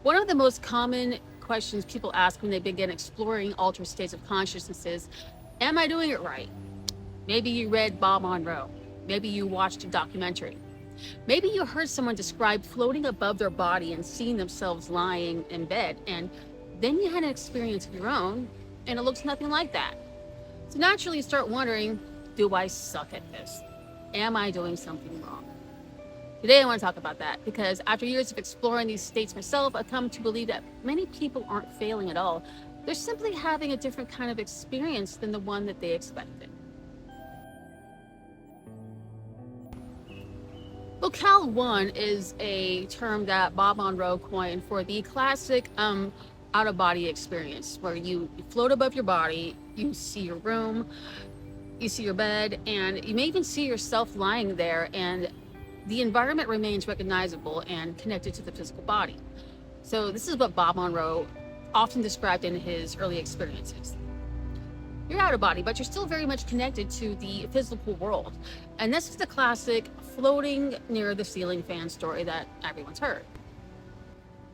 One of the most common questions people ask when they begin exploring altered states of consciousness is, am I doing it right? Maybe you read Bob Monroe. Maybe you watched a documentary. Maybe you heard someone describe floating above their body and seeing themselves lying in bed, and then you had an experience of your own, and it looks nothing like that. So naturally, you start wondering, do I suck at this? Am I doing something wrong? Today, I want to talk about that because after years of exploring these states myself, I've come to believe that many people aren't failing at all. They're simply having a different kind of experience than the one that they expected. Locale one is a term that Bob Monroe coined for the classic out of body experience where you float above your body, you see your room, you see your bed, and you may even see yourself lying there, and the environment remains recognizable and connected to the physical body. So this is what Bob Monroe often described in his early experiences. You're out of body, but you're still very much connected to the physical world. And this is the classic floating near the ceiling fan story that everyone's heard.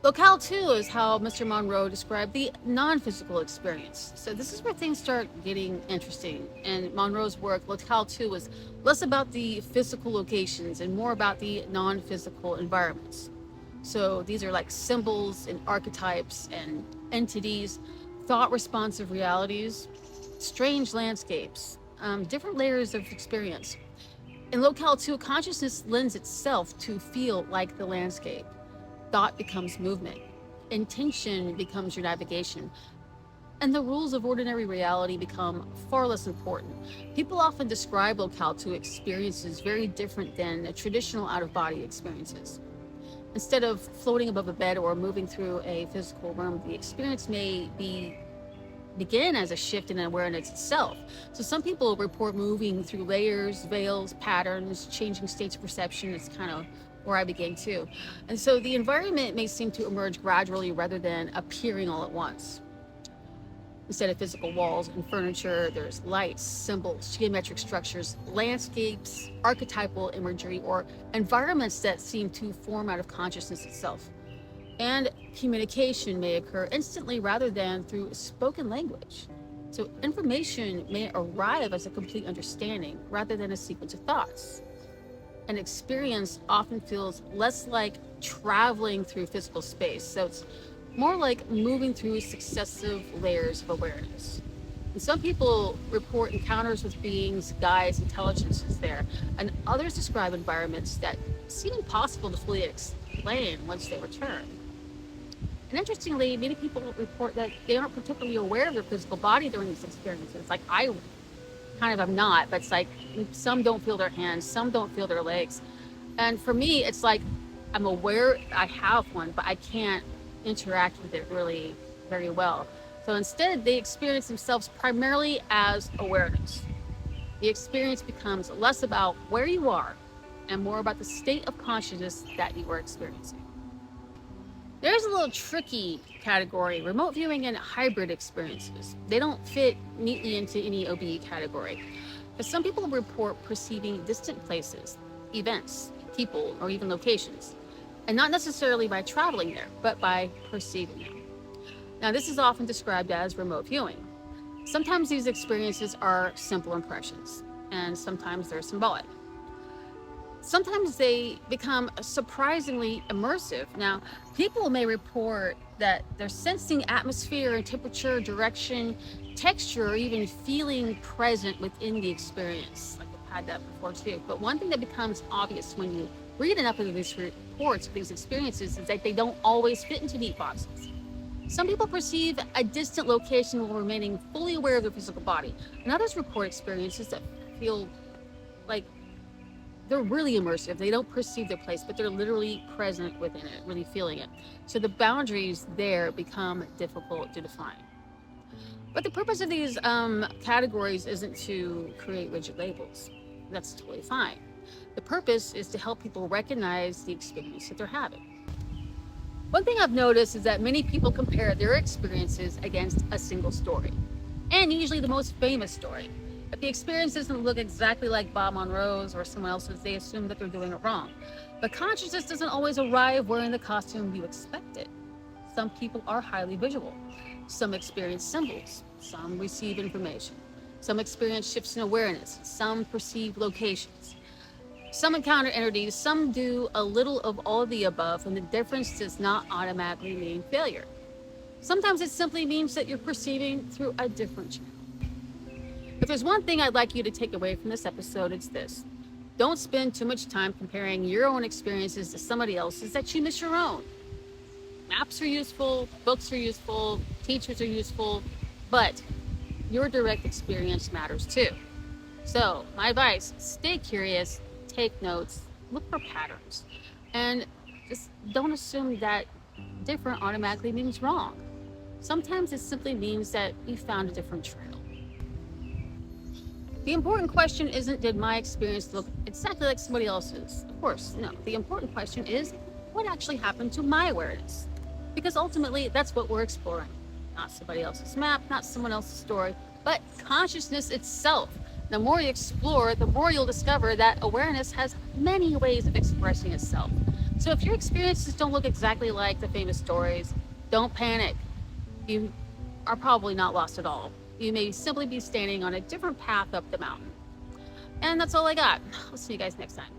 Locale 2 is how Mr. Monroe described the non-physical experience. So this is where things start getting interesting. In Monroe's work, Locale 2 was less about the physical locations and more about the non-physical environments. So these are like symbols and archetypes and entities, thought-responsive realities, strange landscapes, different layers of experience. In Locale 2, consciousness lends itself to feel like the landscape. Thought becomes movement. Intention becomes your navigation. And the rules of ordinary reality become far less important. People often describe Locale 2 experiences very different than the traditional out-of-body experiences. Instead of floating above a bed or moving through a physical room, the experience may begin as a shift in awareness itself. So some people report moving through layers, veils, patterns, changing states of perception. It's kind of where I began too. And so the environment may seem to emerge gradually rather than appearing all at once. Instead of physical walls and furniture, there's lights, symbols, geometric structures, landscapes, archetypal imagery, or environments that seem to form out of consciousness itself. And communication may occur instantly rather than through spoken language. So information may arrive as a complete understanding rather than a sequence of thoughts. An experience often feels less like traveling through physical space, so it's more like moving through successive layers of awareness. And some people report encounters with beings, guides, intelligences there, and others describe environments that seem impossible to fully explain once they return. And interestingly, many people report that they aren't particularly aware of their physical body during these experiences. Like I kind of am not, but it's like some don't feel their hands, some don't feel their legs. And for me, it's like I'm aware I have one, but I can't interact with it really very well. So instead, they experience themselves primarily as awareness. The experience becomes less about where you are and more about the state of consciousness that you are experiencing. There's a little tricky category, remote viewing and hybrid experiences. They don't fit neatly into any OBE category. But some people report perceiving distant places, events, people, or even locations, and not necessarily by traveling there, but by perceiving them. Now, this is often described as remote viewing. Sometimes these experiences are simple impressions, and sometimes they're symbolic. Sometimes they become surprisingly immersive. Now, people may report that they're sensing atmosphere and temperature, direction, texture, or even feeling present within the experience. Like I've had that before too. But one thing that becomes obvious when you read enough of these reports of these experiences is that they don't always fit into neat boxes. Some people perceive a distant location while remaining fully aware of their physical body, and others report experiences that feel like they're really immersive. They don't perceive their place, but they're literally present within it, really feeling it. So the boundaries there become difficult to define. But the purpose of these categories isn't to create rigid labels. That's totally fine. The purpose is to help people recognize the experience that they're having. One thing I've noticed is that many people compare their experiences against a single story, and usually the most famous story. If the experience doesn't look exactly like Bob Monroe's or someone else's, they assume that they're doing it wrong. But consciousness doesn't always arrive wearing the costume you expected. some people are highly visual. Some experience symbols. Some receive information. Some experience shifts in awareness. Some perceive locations. Some encounter entities. Some do a little of all of the above, and the difference does not automatically mean failure. Sometimes it simply means that you're perceiving through a different channel. If there's one thing I'd like you to take away from this episode, it's this. Don't spend too much time comparing your own experiences to somebody else's that you miss your own. Maps are useful, books are useful, teachers are useful, but your direct experience matters too. So, my advice, stay curious, take notes, look for patterns, and just don't assume that different automatically means wrong. Sometimes it simply means that you found a different trail. The important question isn't, did my experience look exactly like somebody else's? Of course, no. The important question is, what actually happened to my awareness? Because ultimately, that's what we're exploring. Not somebody else's map, not someone else's story, but consciousness itself. The more you explore, the more you'll discover that awareness has many ways of expressing itself. So if your experiences don't look exactly like the famous stories, don't panic. You are probably not lost at all. You may simply be standing on a different path up the mountain. And that's all I got. I'll see you guys next time.